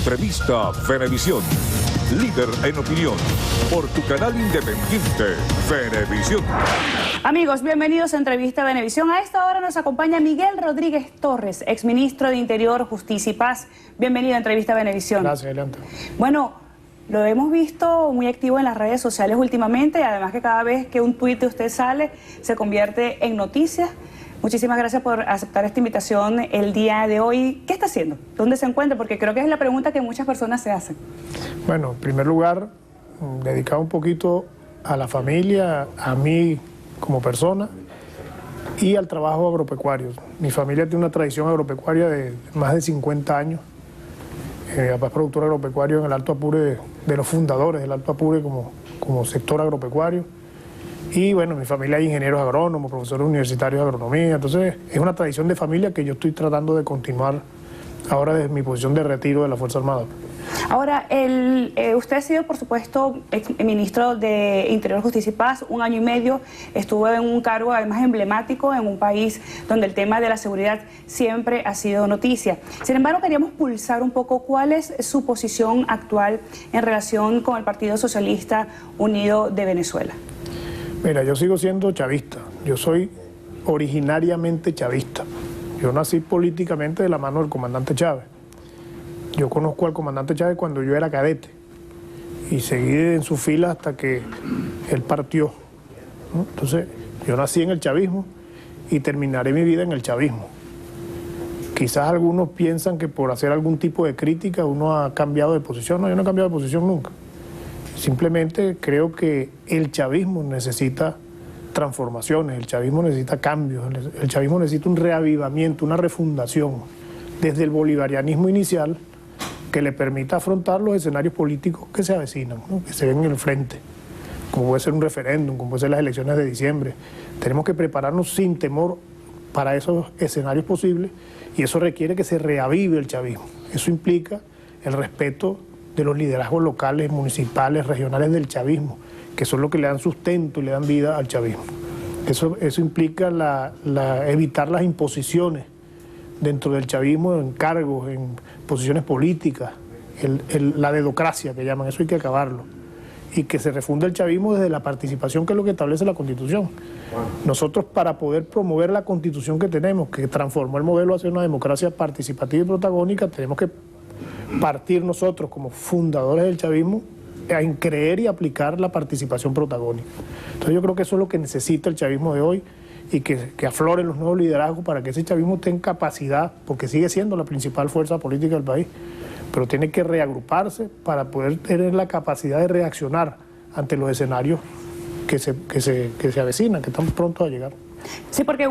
Entrevista Venevisión. Líder en opinión. Por tu canal independiente, Venevisión. Amigos, bienvenidos a Entrevista Venevisión. A esta hora nos acompaña Miguel Rodríguez Torres, exministro de Interior, Justicia y Paz. Bienvenido a Entrevista Venevisión. Gracias, Elianta. Bueno, lo hemos visto muy activo en las redes sociales últimamente, además que cada vez que un tuit de usted sale, se convierte en noticia. Muchísimas gracias por aceptar esta invitación el día de hoy. ¿Qué está haciendo? ¿Dónde se encuentra? Porque creo que es la pregunta que muchas personas se hacen. Bueno, en primer lugar, dedicado un poquito a la familia, a mí como persona y al trabajo agropecuario. Mi familia tiene una tradición agropecuaria de más de 50 años. Mi papá es productor agropecuario en el Alto Apure, de los fundadores del Alto Apure como sector agropecuario. Y bueno, mi familia hay ingenieros agrónomos, profesores universitarios de agronomía. Entonces, es una tradición de familia que yo estoy tratando de continuar ahora desde mi posición de retiro de la Fuerza Armada. Ahora, usted ha sido, por supuesto, ministro de Interior, Justicia y Paz, 1 año y medio. Estuvo en un cargo, además, emblemático en un país donde el tema de la seguridad siempre ha sido noticia. Sin embargo, queríamos pulsar un poco cuál es su posición actual en relación con el Partido Socialista Unido de Venezuela. Mira, yo sigo siendo chavista. Yo soy originariamente chavista. Yo nací políticamente de la mano del comandante Chávez. Yo conozco al comandante Chávez cuando yo era cadete y seguí en su fila hasta que él partió, ¿no? Entonces, yo nací en el chavismo y terminaré mi vida en el chavismo. Quizás algunos piensan que por hacer algún tipo de crítica uno ha cambiado de posición. No, yo no he cambiado de posición nunca. Simplemente creo que el chavismo necesita transformaciones, el chavismo necesita cambios, el chavismo necesita un reavivamiento, una refundación desde el bolivarianismo inicial que le permita afrontar los escenarios políticos que se avecinan, ¿no? Que se ven en el frente, como puede ser un referéndum, como puede ser las elecciones de diciembre. Tenemos que prepararnos sin temor para esos escenarios posibles y eso requiere que se reavive el chavismo. Eso implica el respeto de los liderazgos locales, municipales, regionales del chavismo, que son los que le dan sustento y le dan vida al chavismo. Eso implica evitar las imposiciones dentro del chavismo en cargos, en posiciones políticas, la dedocracia que llaman, eso hay que acabarlo. Y que se refunda el chavismo desde la participación, que es lo que establece la Constitución. Nosotros, para poder promover la Constitución que tenemos, que transformó el modelo hacia una democracia participativa y protagónica, tenemos que partir nosotros como fundadores del chavismo en creer y aplicar la participación protagónica. Entonces yo creo que eso es lo que necesita el chavismo de hoy y que afloren los nuevos liderazgos para que ese chavismo tenga capacidad, porque sigue siendo la principal fuerza política del país, pero tiene que reagruparse para poder tener la capacidad de reaccionar ante los escenarios que se avecinan, que están prontos a llegar. Sí, porque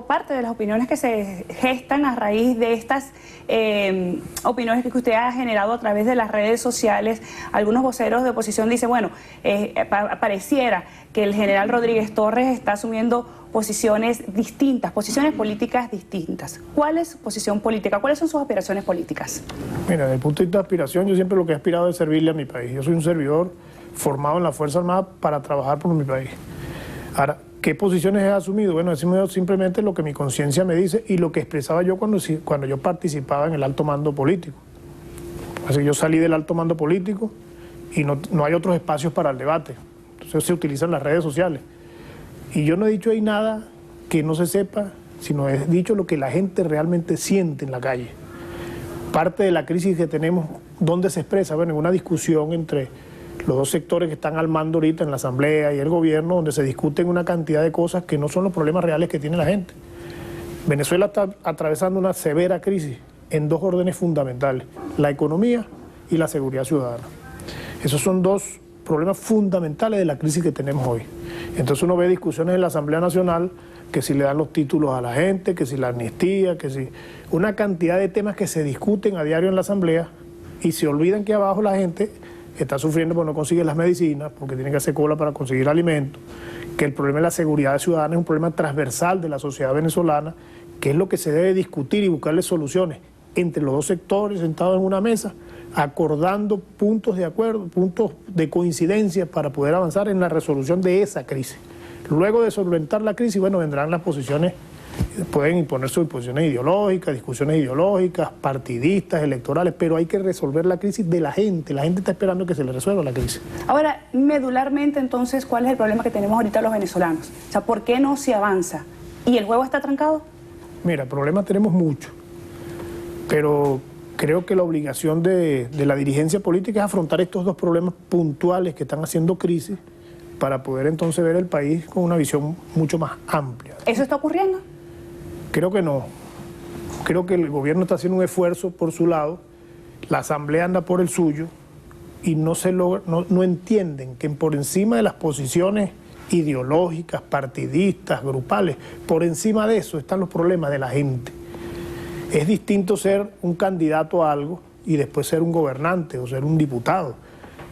parte de las opiniones que se gestan a raíz de estas opiniones que usted ha generado a través de las redes sociales, algunos voceros de oposición dicen, bueno, pareciera que el general Rodríguez Torres está asumiendo posiciones distintas, posiciones políticas distintas. ¿Cuál es su posición política? ¿Cuáles son sus aspiraciones políticas? Mira, desde el punto de vista de aspiración, yo siempre lo que he aspirado es servirle a mi país. Yo soy un servidor formado en la Fuerza Armada para trabajar por mi país. Ahora, ¿qué posiciones he asumido? Bueno, he asumido simplemente lo que mi conciencia me dice y lo que expresaba yo cuando yo participaba en el alto mando político. Así que yo salí del alto mando político y no hay otros espacios para el debate. Entonces se utilizan las redes sociales. Y yo no he dicho ahí nada que no se sepa, sino he dicho lo que la gente realmente siente en la calle. Parte de la crisis que tenemos, ¿dónde se expresa? Bueno, en una discusión entre los dos sectores que están al mando ahorita en la Asamblea y el Gobierno, donde se discuten una cantidad de cosas que no son los problemas reales que tiene la gente. Venezuela está atravesando una severa crisis en 2 órdenes fundamentales, la economía y la seguridad ciudadana. Esos son 2 problemas fundamentales de la crisis que tenemos hoy. Entonces uno ve discusiones en la Asamblea Nacional, que si le dan los títulos a la gente, que si la amnistía, que si una cantidad de temas que se discuten a diario en la Asamblea y se olvidan que abajo la gente está sufriendo porque no consigue las medicinas, porque tiene que hacer cola para conseguir alimentos, que el problema de la seguridad ciudadana es un problema transversal de la sociedad venezolana, que es lo que se debe discutir y buscarle soluciones entre los dos sectores sentados en una mesa, acordando puntos de acuerdo, puntos de coincidencia para poder avanzar en la resolución de esa crisis. Luego de solventar la crisis, bueno, vendrán las posiciones pueden imponer sus posiciones ideológicas, discusiones ideológicas, partidistas, electorales, pero hay que resolver la crisis de la gente está esperando que se le resuelva la crisis. Ahora, medularmente entonces, ¿cuál es el problema que tenemos ahorita los venezolanos? O sea, ¿por qué no se avanza? ¿Y el juego está trancado? Mira, problemas tenemos muchos, pero creo que la obligación de la dirigencia política es afrontar estos dos problemas puntuales que están haciendo crisis para poder entonces ver el país con una visión mucho más amplia. ¿Eso está ocurriendo? Creo que no. Creo que el gobierno está haciendo un esfuerzo por su lado, la asamblea anda por el suyo y no entienden que por encima de las posiciones ideológicas, partidistas, grupales, por encima de eso están los problemas de la gente. Es distinto ser un candidato a algo y después ser un gobernante o ser un diputado.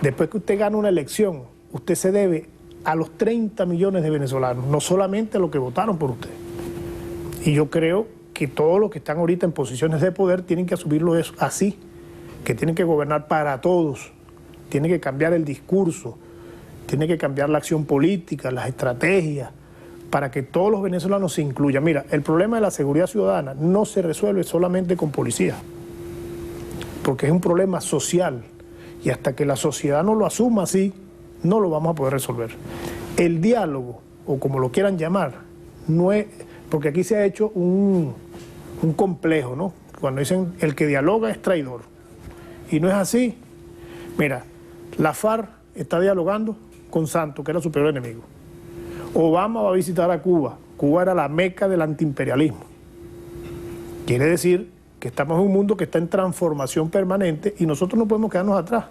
Después que usted gana una elección, usted se debe a los 30 millones de venezolanos, no solamente a los que votaron por usted. Y yo creo que todos los que están ahorita en posiciones de poder tienen que asumirlo eso así, que tienen que gobernar para todos, tienen que cambiar el discurso, tienen que cambiar la acción política, las estrategias, para que todos los venezolanos se incluyan. Mira, el problema de la seguridad ciudadana no se resuelve solamente con policía, porque es un problema social, y hasta que la sociedad no lo asuma así, no lo vamos a poder resolver. El diálogo, o como lo quieran llamar, no es, porque aquí se ha hecho un complejo, ¿no? Cuando dicen el que dialoga es traidor, y no es así. Mira, la FARC está dialogando con Santos, que era su peor enemigo. Obama va a visitar a Cuba. Cuba era la meca del antiimperialismo. Quiere decir que estamos en un mundo que está en transformación permanente y nosotros no podemos quedarnos atrás.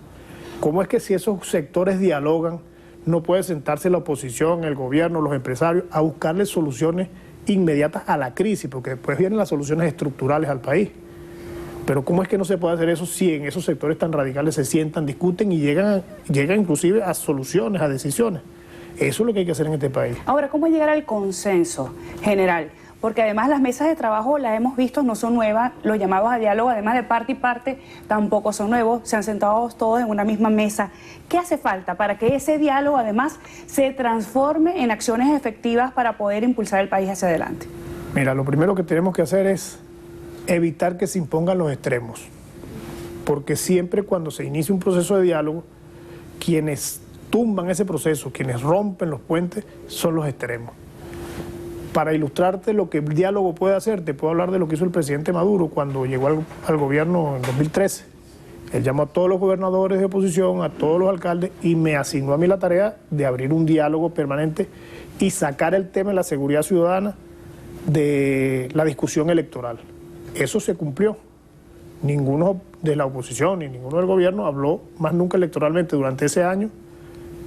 ¿Cómo es que si esos sectores dialogan, no puede sentarse la oposición, el gobierno, los empresarios, a buscarle soluciones inmediatas a la crisis? Porque después vienen las soluciones estructurales al país. Pero ¿cómo es que no se puede hacer eso si en esos sectores tan radicales se sientan, discuten y llegan inclusive a soluciones, a decisiones? Eso es lo que hay que hacer en este país. Ahora, ¿cómo llegar al consenso general? Porque además las mesas de trabajo, las hemos visto, no son nuevas, los llamados a diálogo, además de parte y parte, tampoco son nuevos, se han sentado todos en una misma mesa. ¿Qué hace falta para que ese diálogo además se transforme en acciones efectivas para poder impulsar el país hacia adelante? Mira, lo primero que tenemos que hacer es evitar que se impongan los extremos, porque siempre cuando se inicia un proceso de diálogo, quienes tumban ese proceso, quienes rompen los puentes, son los extremos. Para ilustrarte lo que el diálogo puede hacer, te puedo hablar de lo que hizo el presidente Maduro cuando llegó al gobierno en 2013. Él llamó a todos los gobernadores de oposición, a todos los alcaldes, y me asignó a mí la tarea de abrir un diálogo permanente y sacar el tema de la seguridad ciudadana de la discusión electoral. Eso se cumplió. Ninguno de la oposición ni ninguno del gobierno habló más nunca electoralmente durante ese año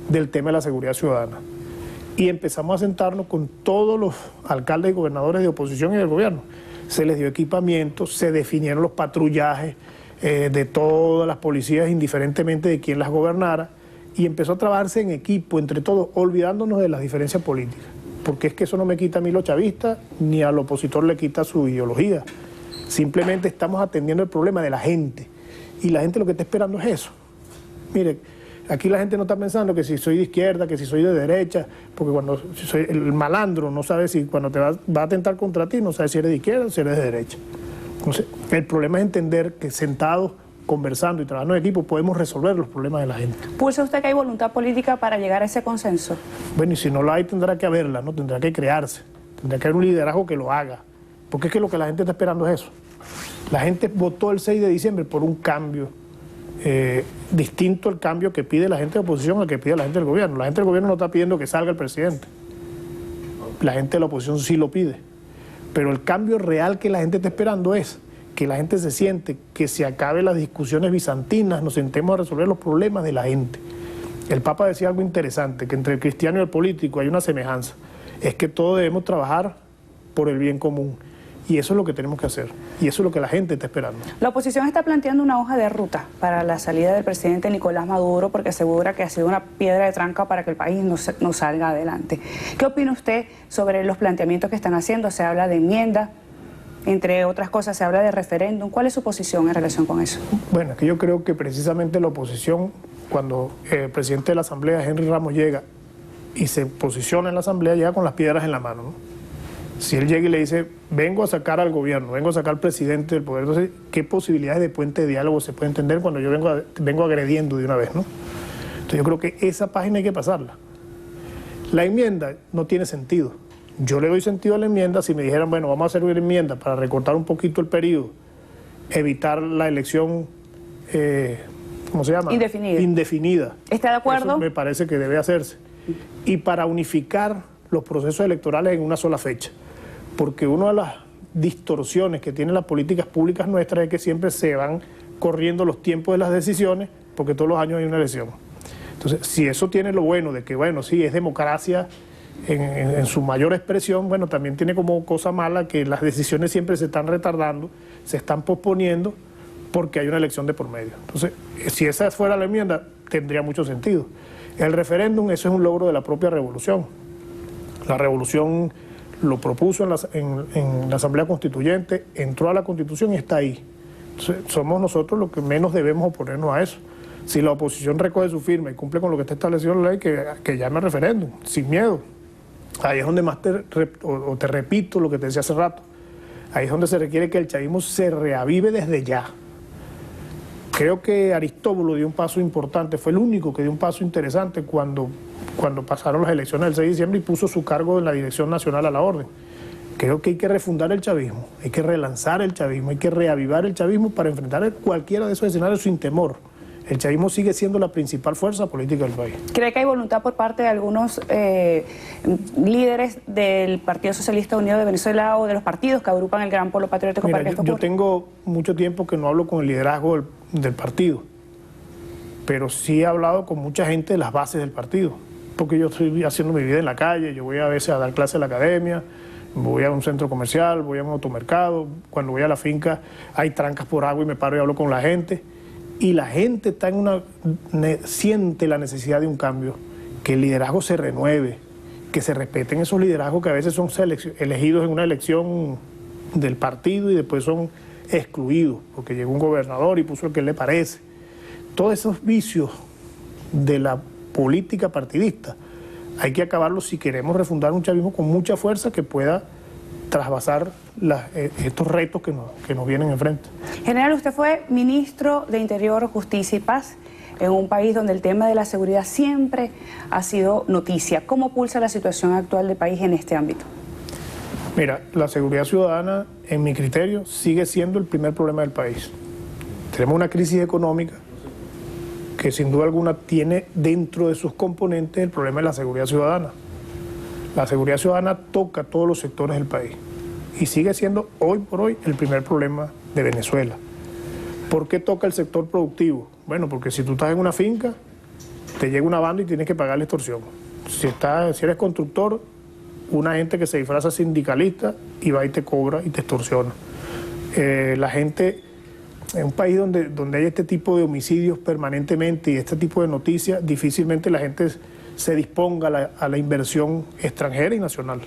del tema de la seguridad ciudadana. Y empezamos a sentarnos con todos los alcaldes y gobernadores de oposición y del gobierno. Se les dio equipamiento, se definieron los patrullajes de todas las policías, indiferentemente de quién las gobernara, y empezó a trabajarse en equipo, entre todos, olvidándonos de las diferencias políticas. Porque es que eso no me quita a mí los chavistas, ni al opositor le quita su ideología. Simplemente estamos atendiendo el problema de la gente. Y la gente lo que está esperando es eso. Mire, aquí la gente no está pensando que si soy de izquierda, que si soy de derecha, porque cuando soy el malandro no sabe si cuando te va a atentar contra ti, no sabe si eres de izquierda o si eres de derecha. Entonces, el problema es entender que sentados, conversando y trabajando en equipo, podemos resolver los problemas de la gente. ¿Pulsa usted que hay voluntad política para llegar a ese consenso? Bueno, y si no la hay, tendrá que haberla, ¿no? Tendrá que crearse, tendrá que haber un liderazgo que lo haga. Porque es que lo que la gente está esperando es eso. La gente votó el 6 de diciembre por un cambio distinto al cambio que pide la gente de oposición al que pide la gente del gobierno. La gente del gobierno no está pidiendo que salga el presidente. La gente de la oposición sí lo pide. Pero el cambio real que la gente está esperando es que la gente se siente, que se acaben las discusiones bizantinas, nos sentemos a resolver los problemas de la gente. El Papa decía algo interesante, que entre el cristiano y el político hay una semejanza. Es que todos debemos trabajar por el bien común. Y eso es lo que tenemos que hacer. Y eso es lo que la gente está esperando. La oposición está planteando una hoja de ruta para la salida del presidente Nicolás Maduro porque asegura que ha sido una piedra de tranca para que el país no salga adelante. ¿Qué opina usted sobre los planteamientos que están haciendo? Se habla de enmienda, entre otras cosas se habla de referéndum. ¿Cuál es su posición en relación con eso? Bueno, es que yo creo que precisamente la oposición, cuando el presidente de la Asamblea, Henry Ramos, llega y se posiciona en la Asamblea, llega con las piedras en la mano, ¿no? Si él llega y le dice, vengo a sacar al gobierno, vengo a sacar al presidente del poder, entonces, ¿qué posibilidades de puente de diálogo se puede entender cuando yo vengo agrediendo de una vez, ¿no? Entonces yo creo que esa página hay que pasarla. La enmienda no tiene sentido. Yo le doy sentido a la enmienda si me dijeran, bueno, vamos a hacer una enmienda para recortar un poquito el periodo, evitar la elección, ¿cómo se llama? Indefinida. ¿Está de acuerdo? Eso me parece que debe hacerse. Y para unificar los procesos electorales en una sola fecha. Porque una de las distorsiones que tienen las políticas públicas nuestras es que siempre se van corriendo los tiempos de las decisiones, porque todos los años hay una elección. Entonces, si eso tiene lo bueno de que, bueno, sí, es democracia en su mayor expresión, bueno, también tiene como cosa mala que las decisiones siempre se están retardando, se están posponiendo porque hay una elección de por medio. Entonces, si esa fuera la enmienda, tendría mucho sentido. El referéndum, eso es un logro de la propia revolución. La revolución lo propuso en la Asamblea Constituyente, entró a la Constitución y está ahí. Entonces, somos nosotros los que menos debemos oponernos a eso. Si la oposición recoge su firma y cumple con lo que está establecido en la ley, que llame a referéndum, sin miedo. Ahí es donde más te repito lo que te decía hace rato. Ahí es donde se requiere que el chavismo se reavive desde ya. Creo que Aristóbulo dio un paso importante, fue el único que dio un paso interesante cuando pasaron las elecciones del 6 de diciembre y puso su cargo en la Dirección Nacional a la Orden. Creo que hay que refundar el chavismo, hay que relanzar el chavismo, hay que reavivar el chavismo para enfrentar cualquiera de esos escenarios sin temor. El chavismo sigue siendo la principal fuerza política del país. ¿Cree que hay voluntad por parte de algunos líderes del Partido Socialista Unido de Venezuela o de los partidos que agrupan el Gran Polo Patriótico? Mira, para que esto ocurra? Yo tengo mucho tiempo que no hablo con el liderazgo del partido, pero sí he hablado con mucha gente de las bases del partido, porque yo estoy haciendo mi vida en la calle, yo voy a veces a dar clases en la academia, voy a un centro comercial, voy a un automercado, cuando voy a la finca hay trancas por agua y me paro y hablo con la gente. Y la gente está siente la necesidad de un cambio, que el liderazgo se renueve, que se respeten esos liderazgos que a veces son elegidos en una elección del partido y después son excluidos, porque llegó un gobernador y puso el que le parece. Todos esos vicios de la política partidista hay que acabarlos si queremos refundar un chavismo con mucha fuerza que pueda trasvasar estos retos que nos vienen enfrente. General, usted fue ministro de Interior, Justicia y Paz en un país donde el tema de la seguridad siempre ha sido noticia. ¿Cómo pulsa la situación actual del país en este ámbito? Mira, la seguridad ciudadana, en mi criterio, sigue siendo el primer problema del país. Tenemos una crisis económica que sin duda alguna tiene dentro de sus componentes el problema de la seguridad ciudadana. La seguridad ciudadana toca todos los sectores del país y sigue siendo hoy por hoy el primer problema de Venezuela. ¿Por qué toca el sector productivo? Bueno, porque si tú estás en una finca, te llega una banda y tienes que pagar la extorsión. Si eres constructor, una gente que se disfraza sindicalista y va y te cobra y te extorsiona. La gente, en un país donde hay este tipo de homicidios permanentemente y este tipo de noticias, difícilmente la gente se disponga a la inversión extranjera y nacional.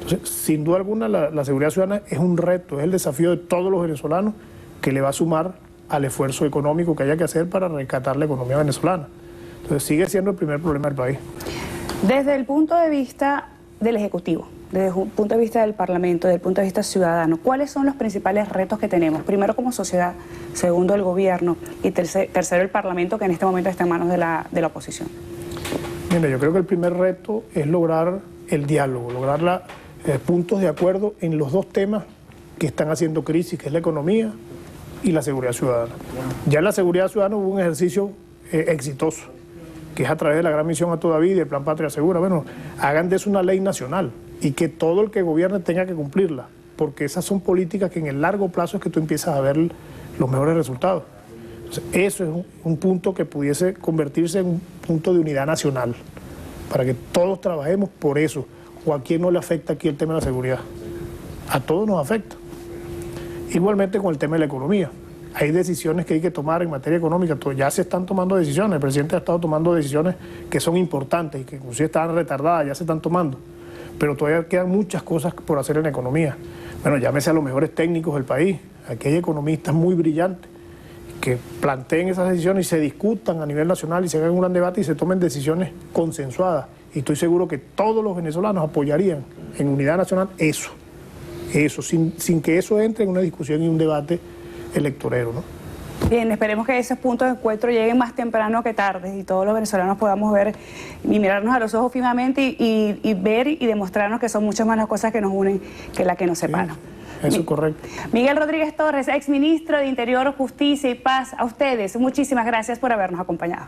Entonces, sin duda alguna, la seguridad ciudadana es un reto, es el desafío de todos los venezolanos que le va a sumar al esfuerzo económico que haya que hacer para rescatar la economía venezolana. Entonces, sigue siendo el primer problema del país. Desde el punto de vista del Ejecutivo, desde el punto de vista del Parlamento, desde el punto de vista ciudadano, ¿cuáles son los principales retos que tenemos? Primero, como sociedad, segundo, el gobierno y tercero, el Parlamento, que en este momento está en manos de la oposición. Mira, yo creo que el primer reto es lograr el diálogo, lograr puntos de acuerdo en los dos temas que están haciendo crisis, que es la economía y la seguridad ciudadana. Ya en la seguridad ciudadana hubo un ejercicio exitoso, que es a través de la Gran Misión A Toda Vida y el Plan Patria Segura. Bueno, hagan de eso una ley nacional y que todo el que gobierne tenga que cumplirla, porque esas son políticas que en el largo plazo es que tú empiezas a ver los mejores resultados. Entonces, eso es un punto que pudiese convertirse en un punto de unidad nacional, para que todos trabajemos por eso. ¿O a quién no le afecta aquí el tema de la seguridad? A todos nos afecta. Igualmente con el tema de la economía. Hay decisiones que hay que tomar en materia económica, ya se están tomando decisiones, el presidente ha estado tomando decisiones que son importantes y que inclusive estaban retardadas, ya se están tomando, pero todavía quedan muchas cosas por hacer en la economía. Bueno, llámese a los mejores técnicos del país, aquí hay economistas muy brillantes que planteen esas decisiones y se discutan a nivel nacional y se hagan un gran debate y se tomen decisiones consensuadas. Y estoy seguro que todos los venezolanos apoyarían en unidad nacional eso, eso, sin que eso entre en una discusión y un debate electorero, ¿no? Bien, esperemos que esos puntos de encuentro lleguen más temprano que tarde y todos los venezolanos podamos ver y mirarnos a los ojos firmemente y ver y demostrarnos que son muchas más las cosas que nos unen que las que nos separan. Sí, eso es correcto. Miguel Rodríguez Torres, exministro de Interior, Justicia y Paz, a ustedes muchísimas gracias por habernos acompañado.